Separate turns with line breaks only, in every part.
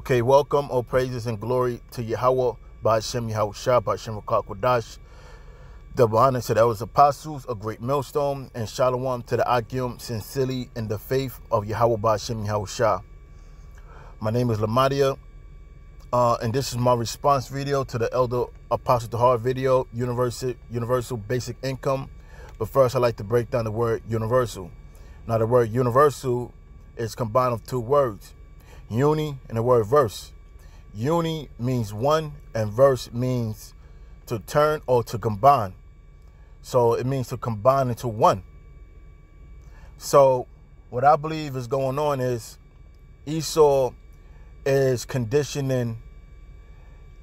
Okay, welcome, all praises and glory to Yahweh, Ba'ashem Yahushua, Ba'ashem Rakakwadash, the Bahana to those apostles, a great millstone, and Shalom to the Akim, sincerely in the faith of Yahweh, Ba'ashem Yahushua. My name is Lamadia, and this is my response video to the Elder Apostle Tahar video, Universal Basic Income. But first, I'd like to break down the word universal. Now, the word universal is combined of two words, uni and the word verse. Uni means one and verse means to turn or to combine. So it means to combine into one. So what I believe is going on is Esau is conditioning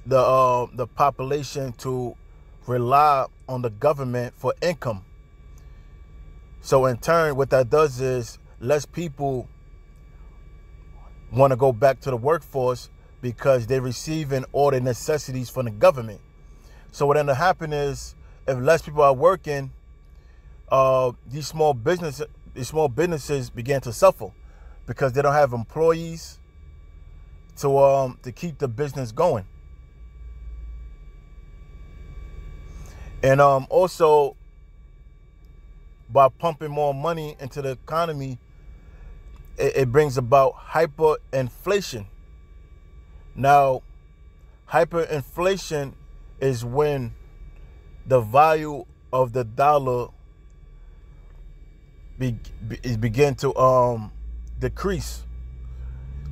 the population to rely on the government for income. So in turn, what that does is less people want to go back to the workforce because they're receiving all the necessities from the government. So what ended up happening is if less people are working, these small businesses began to suffer because they don't have employees to keep the business going. And also by pumping more money into the economy, it brings about hyperinflation. Now, hyperinflation is when the value of the dollar begin to decrease.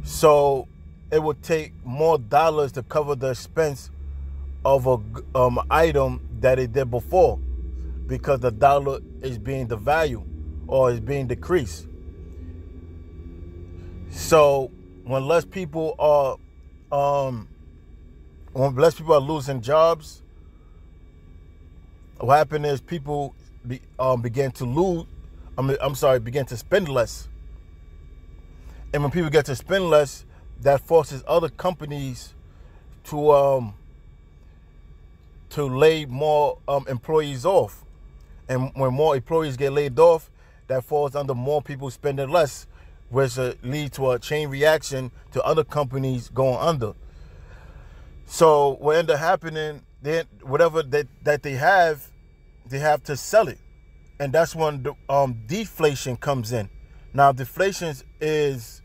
So it would take more dollars to cover the expense of a item that it did before, because the dollar is being devalued or is being decreased. So when less people are losing jobs, what happened is people began to spend less. And when people get to spend less, that forces other companies to lay more employees off. And when more employees get laid off, that falls under more people spending less, which lead to a chain reaction to other companies going under. So what ended up happening, whatever that they have to sell it. And that's when the deflation comes in. Now, deflation is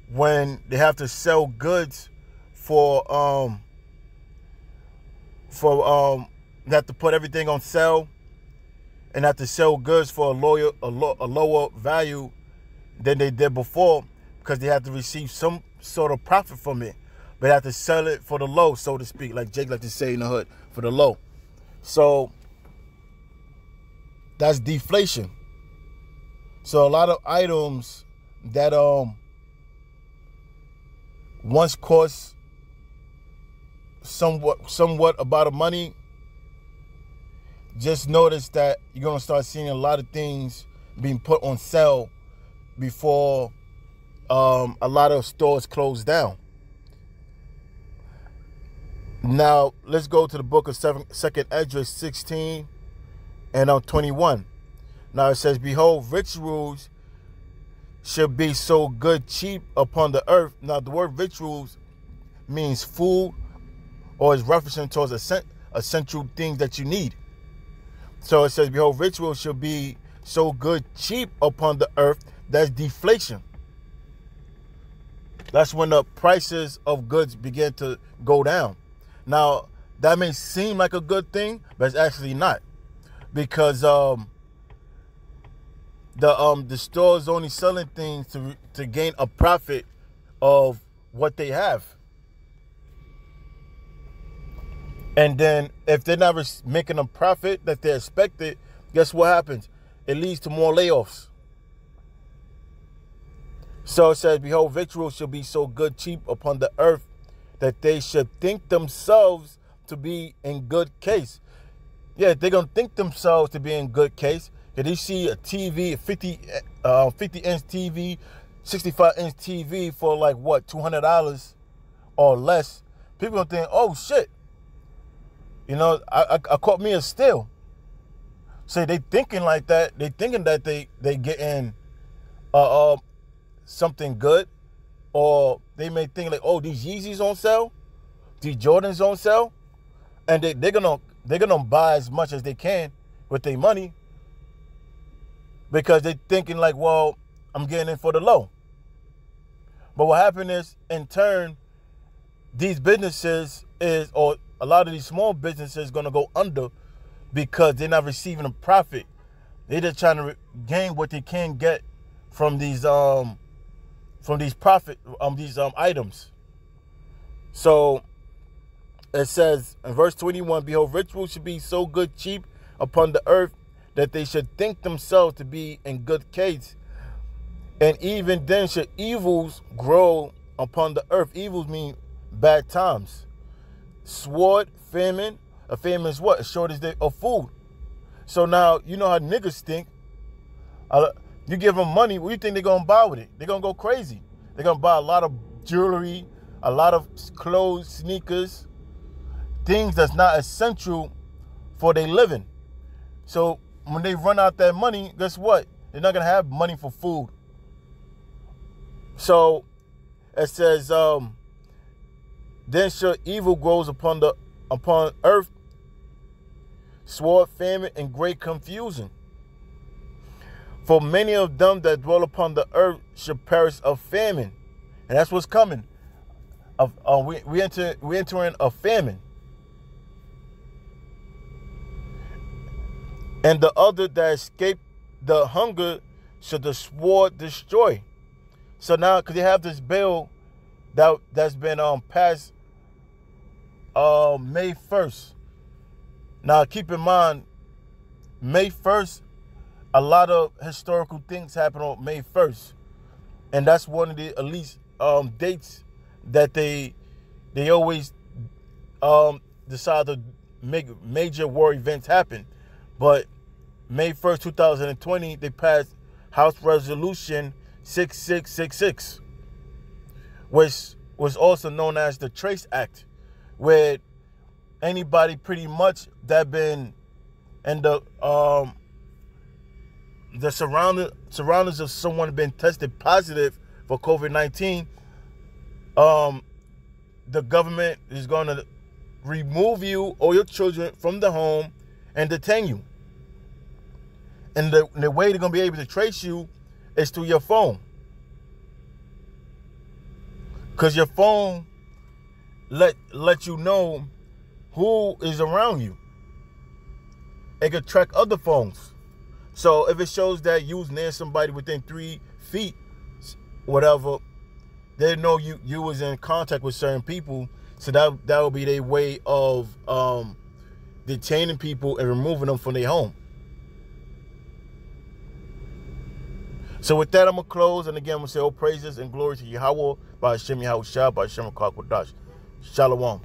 when they have to sell goods for they have to put everything on sale and have to sell goods for a lower value than they did before, because they have to receive some sort of profit from it, but they have to sell it for the low, so to speak, like Jake like to say in the hood, for the low. So that's deflation. So a lot of items that once cost somewhat about a money, just notice that you're gonna start seeing a lot of things being put on sale before a lot of stores close down. Now, let's go to the book of 2nd Esdras 16 and 21. Now it says, behold, victuals should be so good cheap upon the earth. Now the word victuals means food, or is referencing towards essential things that you need. So it says, behold, victuals should be so good cheap upon the earth. That's deflation. That's when the prices of goods begin to go down. Now, that may seem like a good thing, but it's actually not, because the store's only selling things to gain a profit of what they have. And then if they're not making a profit that they expected, guess what happens? It leads to more layoffs. So it says, behold, victuals shall be so good cheap upon the earth that they should think themselves to be in good case. Yeah, they're going to think themselves to be in good case. If they see a TV, a 50-inch TV, 65-inch TV for like, what, $200 or less, people going to think, oh, shit. You know, I caught me a steal. So they thinking like that. They thinking that they getting something good. or they may think like, oh, these Yeezys on sale, these Jordans on sale, and they're gonna buy as much as they can with their money because they're thinking like, well, I'm getting in for the low. But what happened is, in turn, these businesses or a lot of these small businesses gonna go under because they're not receiving a profit. They're just trying to gain what they can get from these items. So it says in verse 21, behold, rituals should be so good cheap upon the earth that they should think themselves to be in good case. And even then should evils grow upon the earth. Evils mean bad times. Sword, famine. A famine is what? A shortage of food. So now, you know how niggas think. You give them money, what do you think they're going to buy with it? They're going to go crazy. They're going to buy a lot of jewelry, a lot of clothes, sneakers, things that's not essential for their living. So when they run out that money, guess what? They're not going to have money for food. So it says, then shall evil grows upon earth, sword, famine, and great confusion. For many of them that dwell upon the earth shall perish of famine. And that's what's coming. We entering a famine. And the other that escaped the hunger shall the sword destroy. So now, because they have this bill that's been passed May 1st. Now, keep in mind, May 1st, a lot of historical things happen on May 1st. And that's one of the at least dates that they always decide to make major war events happen. But May 1st, 2020, they passed House Resolution 6666, which was also known as the Trace Act, where anybody pretty much that been in the surroundings of someone been tested positive for COVID-19, the government is going to remove you or your children from the home and detain you. And the way they're going to be able to trace you is through your phone. Because your phone let you know who is around you. It could track other phones. So if it shows that you was near somebody within 3 feet, whatever, they know you was in contact with certain people. So that will be their way of detaining people and removing them from their home. So with that, I'm going to close. And again, I'm going to say all praises and glory to Yahweh, by Hashem Yahushua, by Hashem Kakwadash. Shalom.